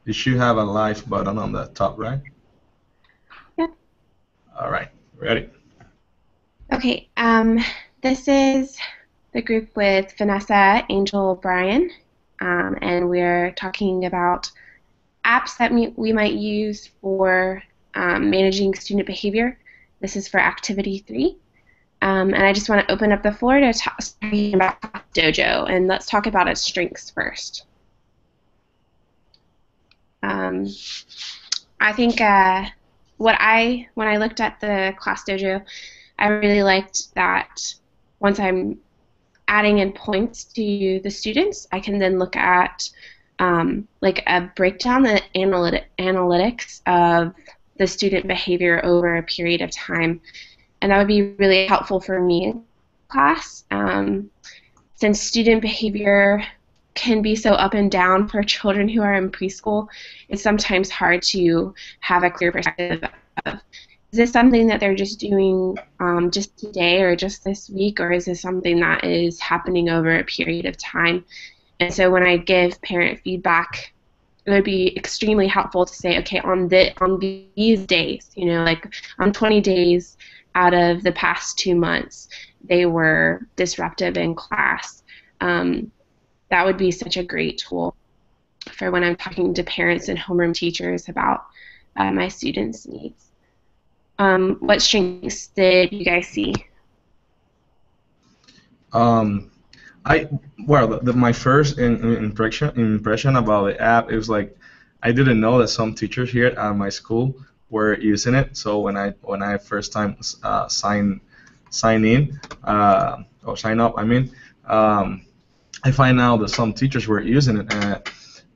You should have a live button on the top, right? Yep. All right, ready. Okay. This is the group with Vanessa, Angel, Brian, and we're talking about apps that we might use for managing student behavior. This is for activity 3. And I just want to open up the floor to talk about Dojo, and let's talk about its strengths first. Um, I think when I looked at the Class Dojo, I really liked that once I'm adding in points to the students, I can then look at like a breakdown, the analytics of the student behavior over a period of time, and that would be really helpful for me in class, since student behavior can be so up and down for children who are in preschool. It's sometimes hard to have a clear perspective of, is this something that they're just doing just today or just this week, or is this something that is happening over a period of time? And so when I give parent feedback, it would be extremely helpful to say, okay, on these days, like on 20 days out of the past 2 months, they were disruptive in class. That would be such a great tool for when I'm talking to parents and homeroom teachers about my students' needs. What strengths did you guys see? Um, I well, my first impression about the app, it was like I didn't know that some teachers here at my school were using it. So when I first time sign in or sign up, I mean, I find out that some teachers were using it,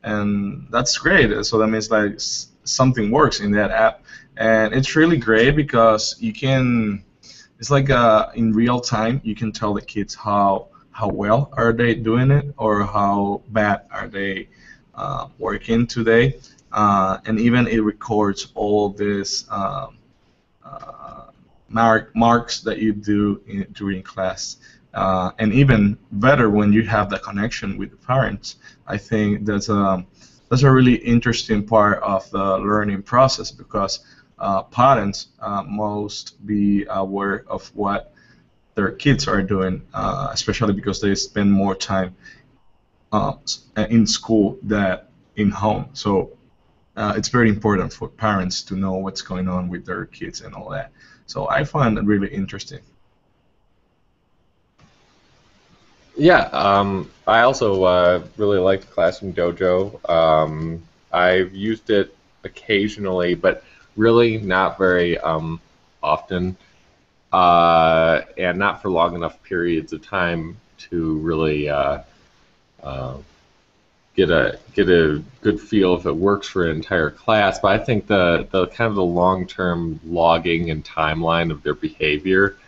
and that's great. So that means like something works in that app, and it's really great because you can. It's like in real time you can tell the kids how well are they doing it or how bad are they working today, and even it records all this uh, marks that you do during class. And even better when you have the connection with the parents. I think that's a really interesting part of the learning process because parents must be aware of what their kids are doing, especially because they spend more time uh, in school than in home. So it's very important for parents to know what's going on with their kids and all that. So I find it really interesting. Yeah, I also really liked Classroom Dojo. I've used it occasionally, but really not very often, and not for long enough periods of time to really uh, get a good feel if it works for an entire class. But I think the kind of the long-term logging and timeline of their behavior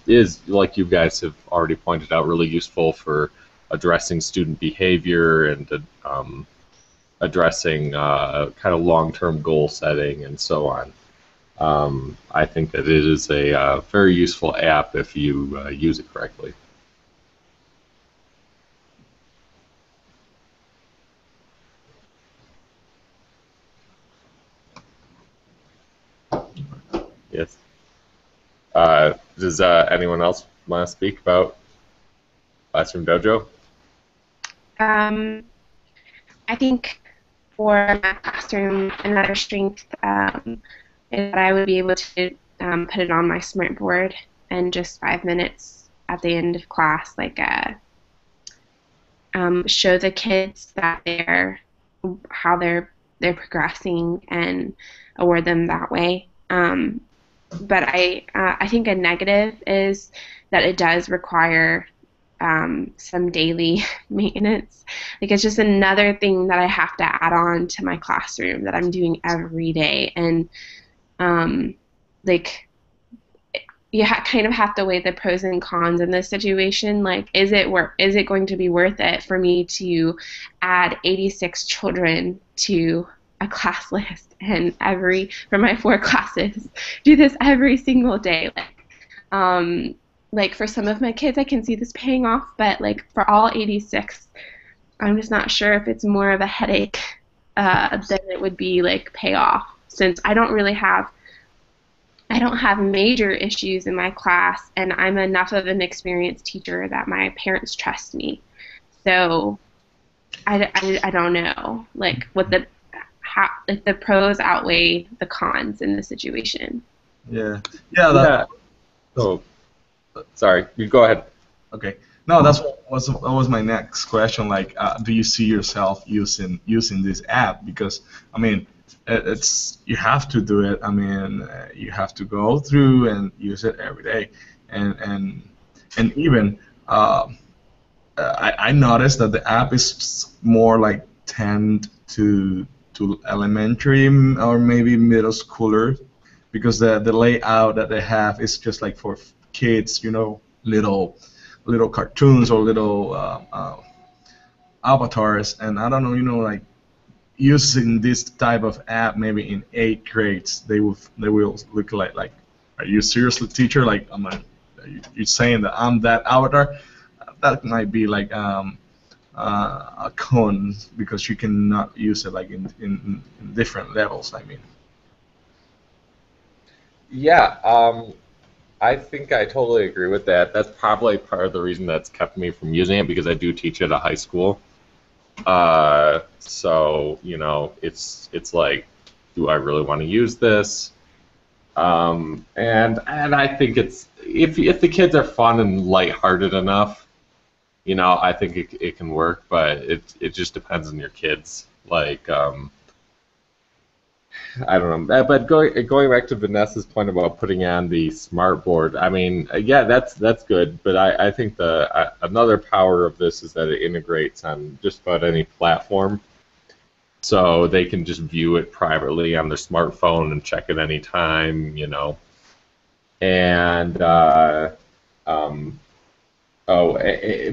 is, like you guys have already pointed out, really useful for addressing student behavior and addressing kind of long-term goal setting and so on. I think that it is a very useful app if you use it correctly. Yes. Does anyone else want to speak about Classroom Dojo? Um, I think for my classroom, another strength is that I would be able to put it on my smart board in just 5 minutes at the end of class, like show the kids that how they're progressing and award them that way. But I think a negative is that it does require some daily maintenance. Like it's just another thing that I have to add on to my classroom that I'm doing every day, and like kind of have to weigh the pros and cons in this situation. Like, is it going to be worth it for me to add 86 children to a class list and for my 4 classes do this every single day? Like for some of my kids, I can see this paying off, but like for all 86, I'm just not sure if it's more of a headache then it would be like payoff. Since I don't have major issues in my class, and I'm enough of an experienced teacher that my parents trust me. So I don't know, like what the pros outweigh the cons in the situation. Yeah. Yeah. Oh, sorry. You go ahead. Okay. No, that was my next question. Like, do you see yourself using this app? Because I mean, it's you have to do it. I mean, you have to go through and use it every day, and even I noticed that the app is more like tend to elementary or maybe middle schooler because the layout that they have is just like for kids, little cartoons or little avatars, and I don't know, like using this type of app maybe in 8th grades, they will look like, are you seriously teacher? Like, you saying that I'm that avatar? That might be like a con because you cannot use it like in different levels. I mean. Yeah, I think I totally agree with that. That's probably part of the reason that's kept me from using it because I do teach at a high school. So it's like, do I really want to use this? And I think it's if the kids are fun and lighthearted enough, I think it can work. But it just depends on your kids. Like, I don't know. But going back to Vanessa's point about putting on the smart board, I mean, yeah, that's good. But I think another power of this is that it integrates on just about any platform, so they can just view it privately on their smartphone and check it anytime, And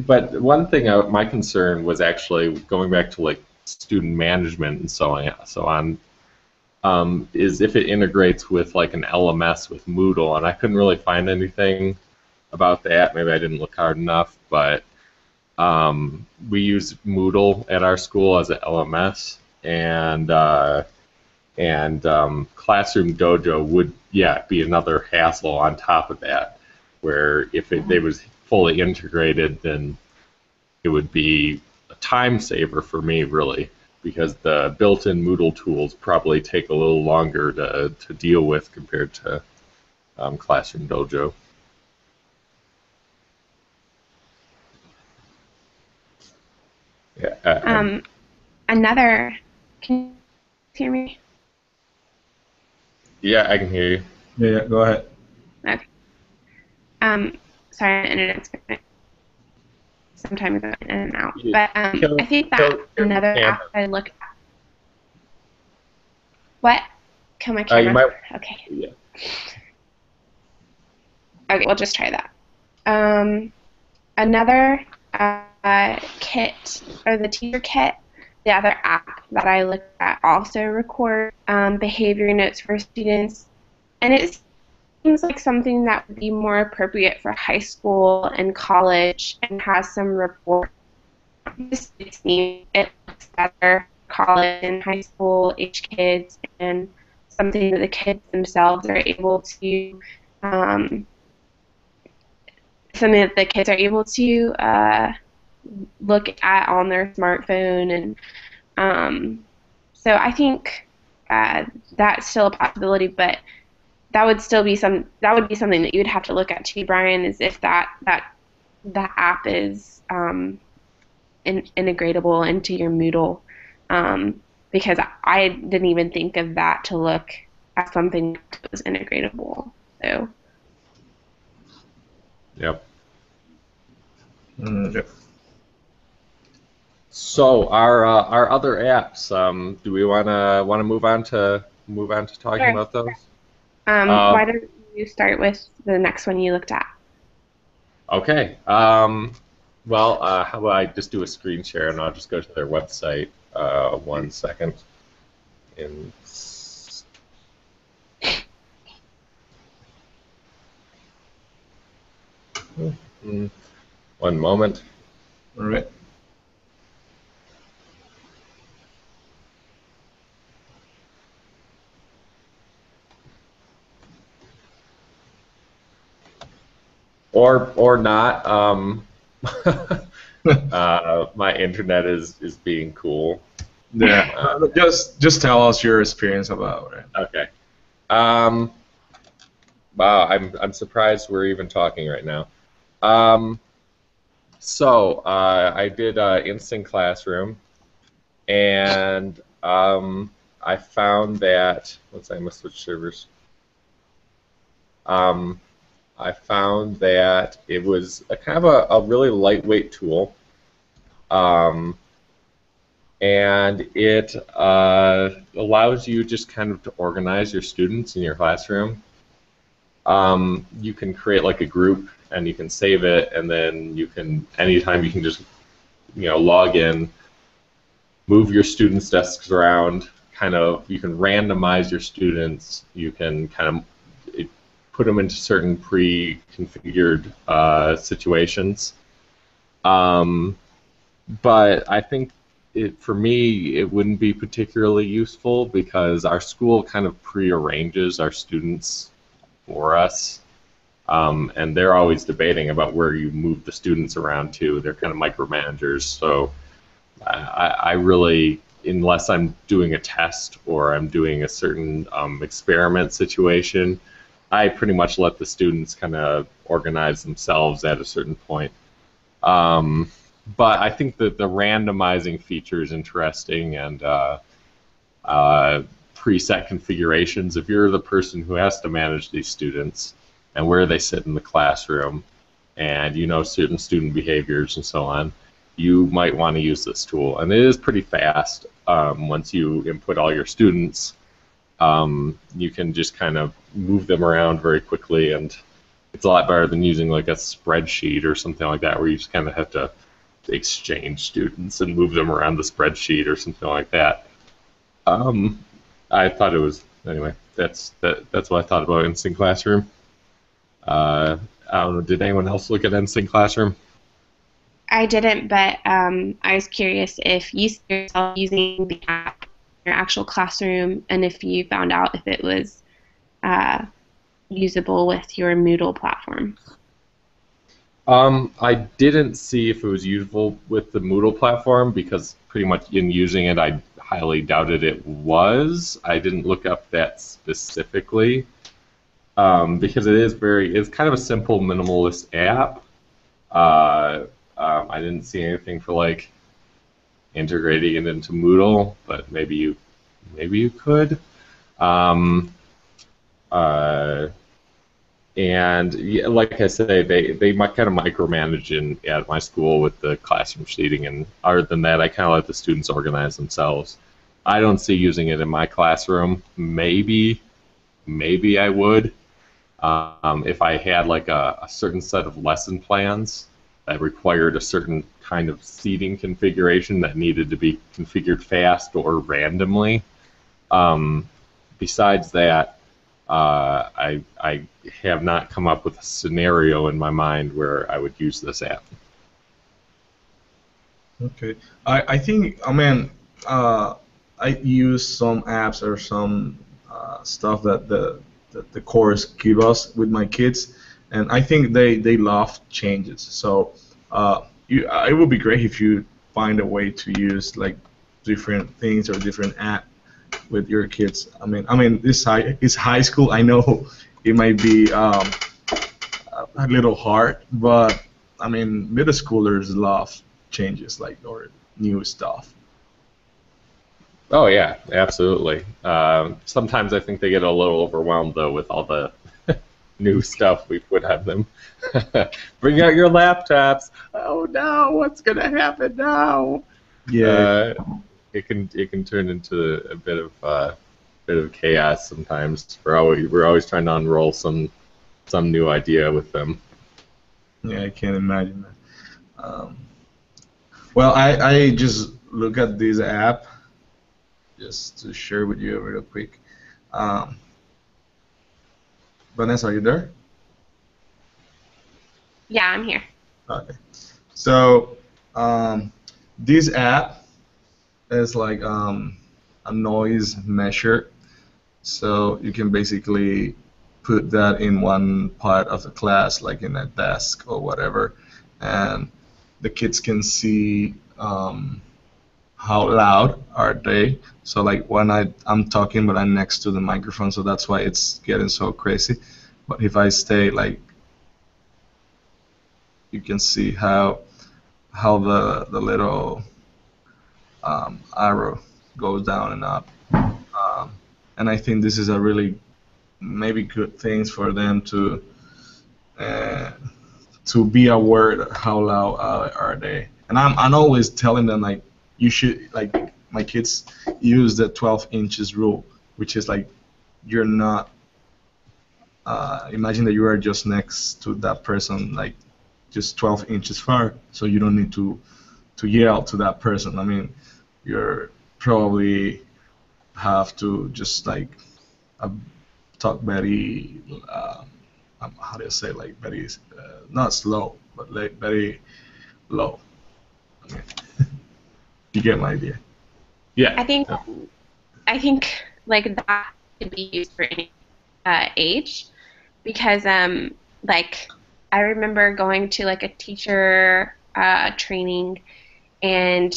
but one thing, my concern was actually going back to like student management and so on. Is if it integrates with like an LMS with Moodle, and I couldn't really find anything about that. Maybe I didn't look hard enough, but we use Moodle at our school as an LMS, and Classroom Dojo would be another hassle on top of that, where if they was fully integrated, then it would be a time saver for me, really, because the built-in Moodle tools probably take a little longer to deal with compared to Classroom Dojo. Yeah. Another. Can you hear me? Yeah, I can hear you. Yeah, go ahead. Okay. Sorry, the internet's sometimes going in and out. But I think that another app I look at. What? Kill my camera? You might. Okay. Yeah. Okay, we'll just try that. Another kit, or the teacher kit, the other app that I look at also record behavior notes for students, and it seems like something that would be more appropriate for high school and college and has some report. It looks better college and high school age kids, and something that the kids themselves are able to look at on their smartphone, and so I think that's still a possibility, but that would be something that you would have to look at too, Brian, is if that app is integratable into your Moodle, because I didn't even think of that to look at something that was integratable. So. Yep. Yep. So our other apps, do we wanna move on to talking about those? Why don't you start with the next one you looked at? Okay. Well, how about I just do a screen share and I'll just go to their website. 1 second. One moment. All right. or not. My internet is being cool. Yeah. Just tell us your experience about it. Okay. Um, wow, I'm surprised we're even talking right now. Um, I did Instant Classroom, and I found that I must switch servers. I found that it was a kind of a really lightweight tool, um, and it allows you just kind of to organize your students in your classroom. You can create like a group, and you can save it, and then you can anytime you can just log in, move your students' desks around. You can randomize your students. You can put them into certain pre-configured situations. But I think for me, it wouldn't be particularly useful because our school kind of pre-arranges our students for us. And they're always debating about where you move the students around to. They're kind of micromanagers. So I really, unless I'm doing a test or I'm doing a certain experiment situation, I pretty much let the students kind of organize themselves at a certain point. But I think that the randomizing feature is interesting, and preset configurations. If you're the person who has to manage these students and where they sit in the classroom, and you know certain student behaviors and so on, you might want to use this tool. And it is pretty fast. Once you input all your students, you can just kind of move them around very quickly, and it's a lot better than using like a spreadsheet or something like that where you just kind of have to exchange students and move them around the spreadsheet or something like that. I thought it was, anyway, that's what I thought about Instant Classroom. I don't know, did anyone else look at Instant Classroom? I didn't, but I was curious if you see yourself using the app in your actual classroom, and if you found out if it was usable with your Moodle platform. I didn't see if it was usable with the Moodle platform because pretty much in using it, I highly doubted it was. I didn't look up that specifically because it's kind of a simple minimalist app. I didn't see anything for like integrating it into Moodle, but maybe you could. And yeah, like I say, they might kind of micromanage at my school with the classroom seating, and other than that, I kind of let the students organize themselves. I don't see using it in my classroom. Maybe I would if I had like a certain set of lesson plans that required a certain kind of seating configuration that needed to be configured fast or randomly. Besides that, I have not come up with a scenario in my mind where I would use this app. Okay. I think, I use some apps or some stuff that the course give us with my kids, and I think they love changes. So it would be great if you find a way to use like different things or different app with your kids. It's high school. I know it might be a little hard, but middle schoolers love changes or new stuff. Oh yeah, absolutely. Sometimes I think they get a little overwhelmed though with all the new stuff we put at them. Bring out your laptops. Oh no, what's gonna happen now? Yeah. It can turn into a bit of chaos sometimes. We're always trying to unroll some new idea with them. Yeah, I can't imagine that. Well, I just look at this app just to share with you real quick. Vanessa, are you there? Yeah, I'm here. Okay. So this app is like a noise measure. So you can basically put that in one part of the class, like in a desk or whatever, and the kids can see how loud are they. So like when I'm talking, but I'm next to the microphone, so that's why it's getting so crazy. But if I stay like, you can see how the little arrow goes down and up. And I think this is a really maybe good things for them uh, to be aware of how loud are they. And I'm always telling them like you should like my kids use the 12 inches rule, which is like you're not imagine that you are just next to that person like just 12 inches far, so you don't need to yell to that person. I mean, you're probably have to just like uh, talk very how do you say like very not slow but like very low. I mean, you get my idea. Yeah. I think like that could be used for any age because like I remember going to like a teacher training and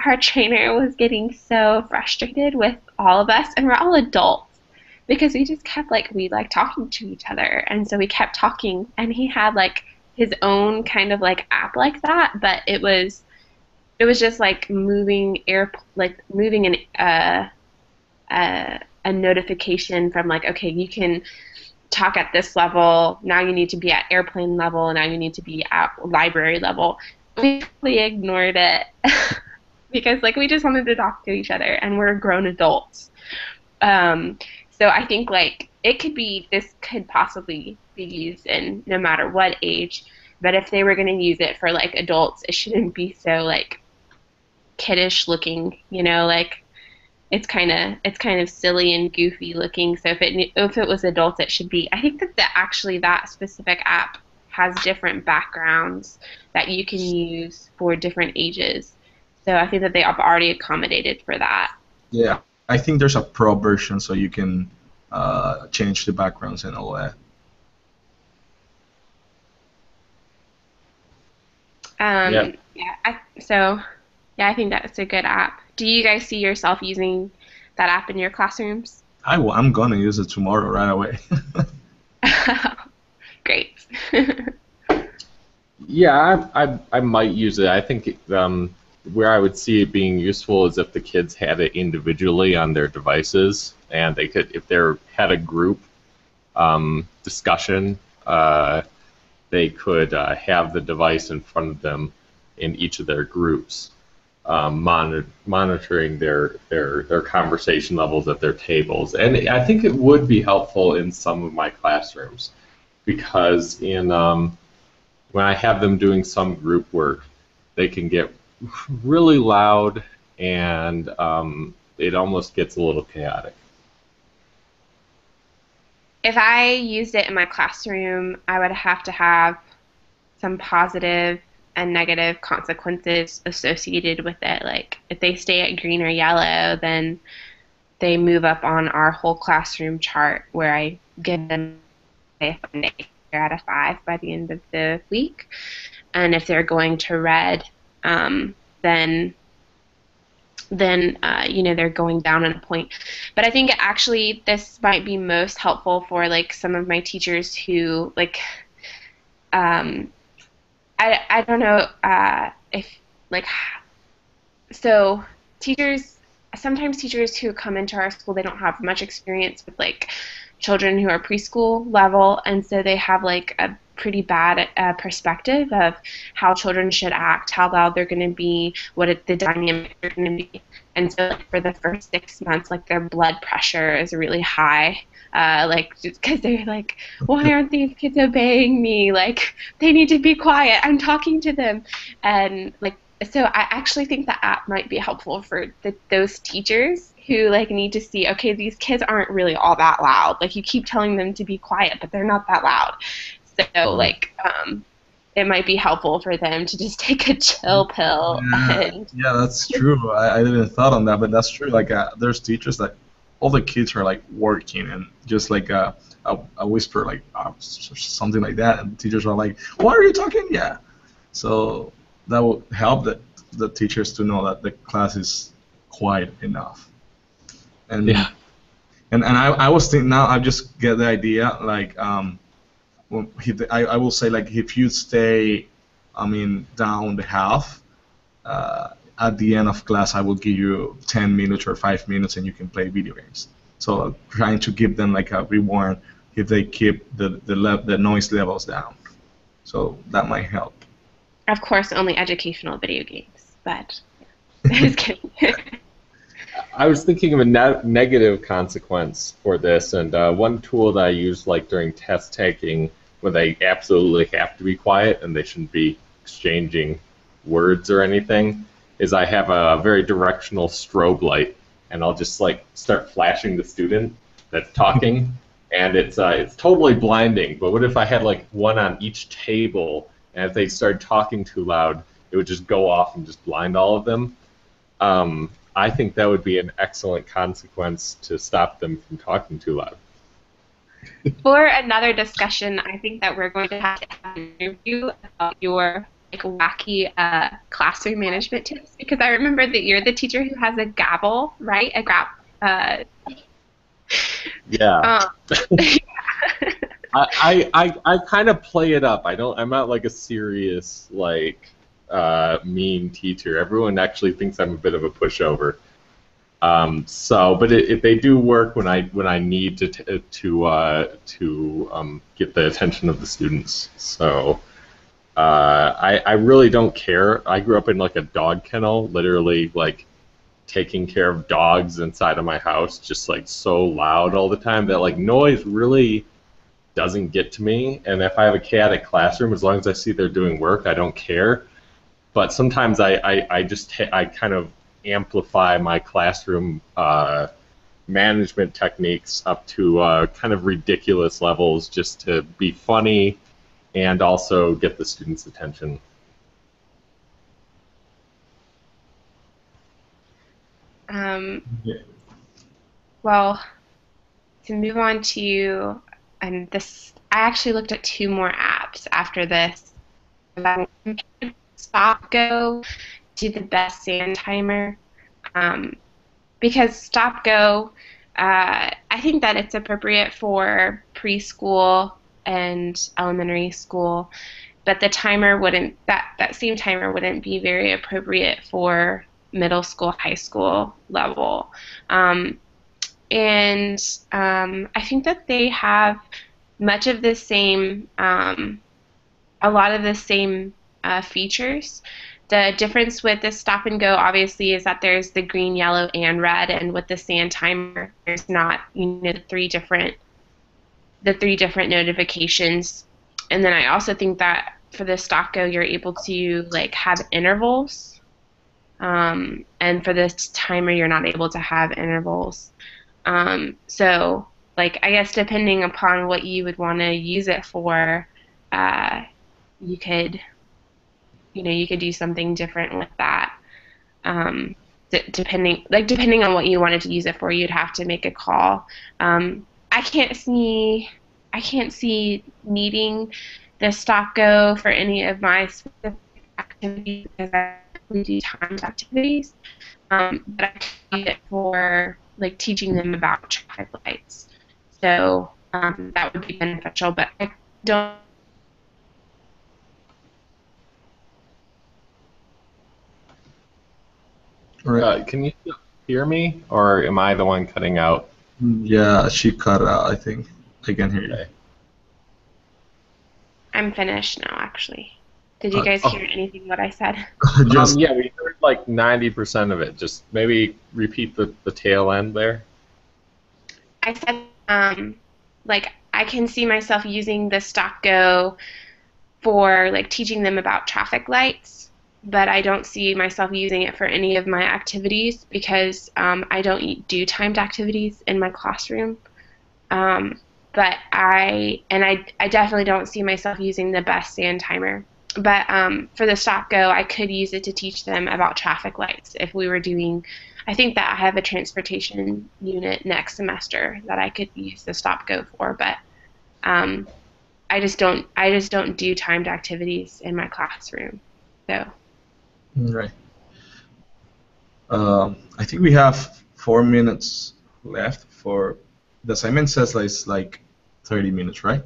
our trainer was getting so frustrated with all of us, and we're all adults because we just kept like we like talking to each other, and so we kept talking, and he had like his own kind of like app like that, but it was just like moving a notification from like, okay, you can talk at this level, now you need to be at airplane level, and now you need to be at library level. We completely ignored it because like we just wanted to talk to each other, and we're grown adults. So I think like this could possibly be used in no matter what age, but if they were going to use it for like adults, it shouldn't be so like kiddish looking, like it's kind of silly and goofy looking. So if it was adults, it should be. I think that actually that specific app has different backgrounds that you can use for different ages. So I think that they have already accommodated for that. Yeah, I think there's a pro version so you can change the backgrounds and all that. Yeah. I think that's a good app. Do you guys see yourself using that app in your classrooms? I'm gonna use it tomorrow right away. Great. Yeah, I might use it. I think where I would see it being useful is if the kids had it individually on their devices, and they could, if they had a group discussion, they could have the device in front of them in each of their groups, monitoring their conversation levels at their tables. And I think it would be helpful in some of my classrooms because when I have them doing some group work, they can get really loud and it almost gets a little chaotic. If I used it in my classroom, I would have to have some positive and negative consequences associated with it. Like if they stay at green or yellow, then they move up on our whole classroom chart where I give them a 4 out of 5 by the end of the week. And if they're going to red, then they're going down in a point. But I think actually this might be most helpful for like some of my teachers who like I don't know if like so sometimes teachers who come into our school, they don't have much experience with like children who are preschool level, and so they have like a pretty bad perspective of how children should act, how loud they're going to be, the dynamic they're going to be. And so like, for the first 6 months, like their blood pressure is really high, like just because they're like, why aren't these kids obeying me? Like they need to be quiet. I'm talking to them, and like so I actually think the app might be helpful for those teachers who like need to see, okay, these kids aren't really all that loud. Like you keep telling them to be quiet, but they're not that loud. So like it might be helpful for them to just take a chill pill. Yeah, that's true. I didn't thought on that, but that's true. Like there's teachers that all the kids are like working and just like a whisper like something like that, and teachers are like, "What are you talking?" Yeah, so that will help the teachers to know that the class is quiet enough. And Yeah. and I was thinking now I just get the idea like I will say like if you stay, I mean, down the half. At the end of class, I will give you 10 minutes or 5 minutes, and you can play video games. So trying to give them like a reward if they keep the noise levels down. So that might help. Of course, only educational video games, but just kidding. I was thinking of a negative consequence for this, and one tool that I use like during test taking when they absolutely have to be quiet and they shouldn't be exchanging words or anything is I have a very directional strobe light, and I'll just like start flashing the student that's talking, and it's totally blinding. But what if I had like one on each table, and if they started talking too loud, it would just go off and just blind all of them? I think that would be an excellent consequence to stop them from talking too loud. For another discussion, I think that we're going to have an interview about your like wacky classroom management tips, because I remember that you're the teacher who has a gavel, right? Yeah. I kind of play it up. I'm not like a serious like mean teacher. Everyone actually thinks I'm a bit of a pushover. But they do work when I need to get the attention of the students. So I really don't care. I grew up in like a dog kennel, literally like taking care of dogs inside of my house, just like so loud all the time that like noise really doesn't get to me. And if I have a chaotic classroom, as long as I see they're doing work, I don't care. But sometimes I kind of amplify my classroom management techniques up to kind of ridiculous levels just to be funny and also get the students' attention. Well, to move on to, and this, I actually looked at 2 more apps after this. Stop Go, do the best sand timer, because Stop Go, I think that it's appropriate for preschool and elementary school, but the timer wouldn't, that same timer wouldn't be very appropriate for middle school, high school level. I think that they have much of the same, a lot of the same features. The difference with the Stop and Go, obviously, is that there's the green, yellow, and red, and with the sand timer, there's not, the three different notifications. And then I also think that for the Stop Go, you're able to like have intervals, and for this timer, you're not able to have intervals. So, like, I guess depending upon what you would want to use it for, you could do something different with that. Depending on what you wanted to use it for, you'd have to make a call. I can't see needing the Stop Go for any of my specific activities because I do timed activities. But I can use it for like teaching them about traffic lights. So that would be beneficial, but I don't. Right. Can you hear me, or am I the one cutting out? Yeah, she cut out, I think. I can hear you. Okay. I'm finished now, actually. Did you guys hear anything what I said? Yeah, we heard like 90% of it. Just maybe repeat the tail end there. I said, like, I can see myself using the Stop Go for like teaching them about traffic lights, but I don't see myself using it for any of my activities because I don't do timed activities in my classroom. But I definitely don't see myself using the best sand timer. But for the Stop Go, I could use it to teach them about traffic lights if we were doing I think that I have a transportation unit next semester that I could use the stop go for, but um, I just don't do timed activities in my classroom. So Right. I think we have 4 minutes left for the assignment says like it's like 30 minutes, right?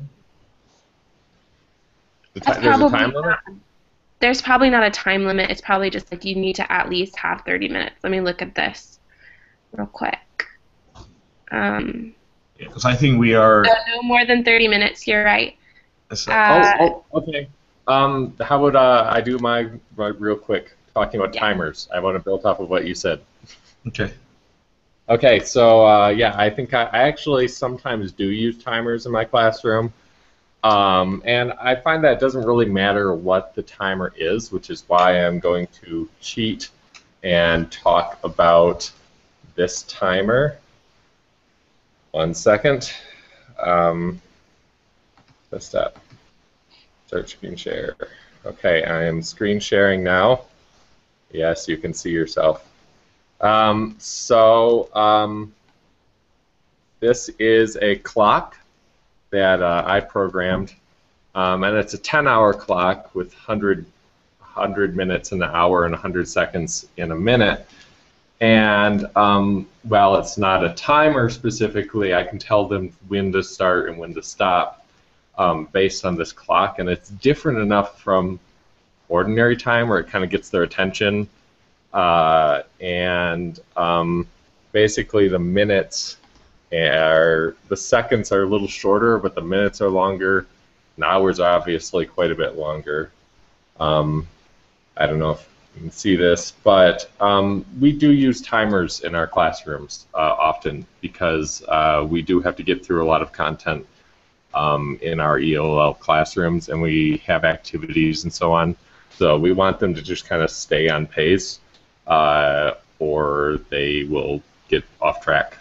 that's There's a probably time limit? there's probably not a time limit. It's probably just like you need to at least have 30 minutes. Let me look at this real quick. Um, Because I think we are. no more than 30 minutes. You're right. Okay. How would I do my real quick talking about Yeah. timers? I want to build off of what you said. Okay. Okay, so yeah, I think I actually sometimes do use timers in my classroom, and I find that it doesn't really matter what the timer is, which is why I'm going to cheat and talk about this timer. 1 second. That's that. Start screen share. Okay, I am screen sharing now. Yes, you can see yourself. This is a clock that I programmed, and it's a 10-hour clock with 100 minutes in an hour and 100 seconds in a minute. And while it's not a timer specifically, I can tell them when to start and when to stop based on this clock, and it's different enough from ordinary time where it kind of gets their attention. Basically the seconds are a little shorter, but the minutes are longer, and hours are obviously quite a bit longer. I don't know if you can see this, but we do use timers in our classrooms often because we do have to get through a lot of content in our ELL classrooms, and we have activities and so on. So we want them to just kind of stay on pace, or they will get off track.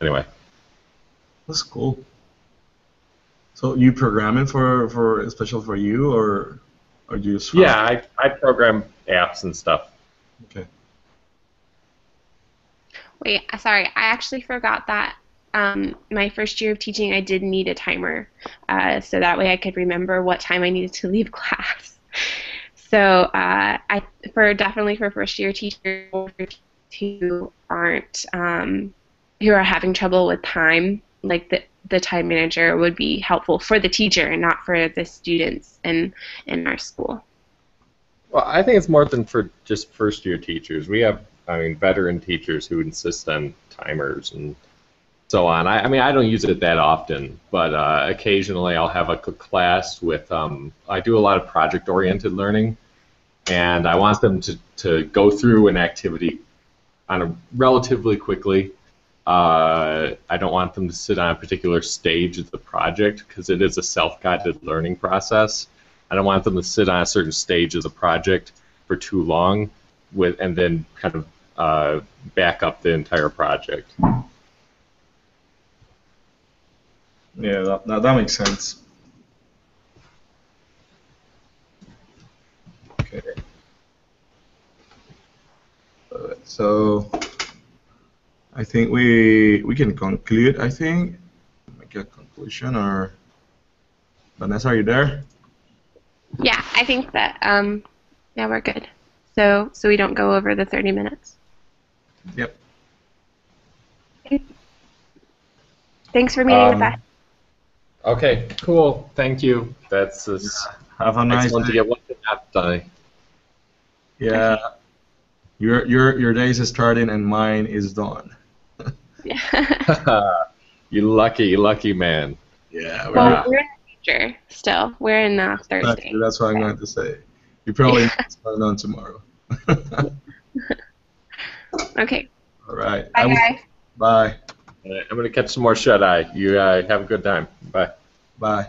Anyway. That's cool. So you program it for special for you, or do you? Yeah, I program apps and stuff. Okay. Wait, sorry, I actually forgot that my first year of teaching, I did need a timer, so that way I could remember what time I needed to leave class. So definitely for first year teachers who aren't who are having trouble with time, like the time manager would be helpful for the teacher and not for the students in our school. Well, I think it's more than for just first-year teachers. We have, veteran teachers who insist on timers and so on. I don't use it that often, but occasionally I'll have a class with, I do a lot of project-oriented learning, and I want them to go through an activity on a relatively quickly. I don't want them to sit on a particular stage of the project because it is a self-guided learning process. I don't want them to sit on a certain stage of the project for too long and then kind of back up the entire project. Yeah, that makes sense. Okay. So I think we can conclude. I think make a conclusion, or Vanessa, are you there? Yeah, I think that yeah, we're good. So we don't go over the 30 minutes. Yep. Okay. Thanks for meeting with us. Okay, cool. Thank you. That's have a nice excellent day. to get one thing out done. Yeah. Your day is starting and mine is done. Yeah. You lucky man. Yeah. Well, we're in the future still. We're in Thursday. Exactly, that's what I'm going to say. You probably it's going on tomorrow. Okay. All right. Bye, guys. Bye. I'm going to catch some more shut-eye. You have a good time. Bye. Bye.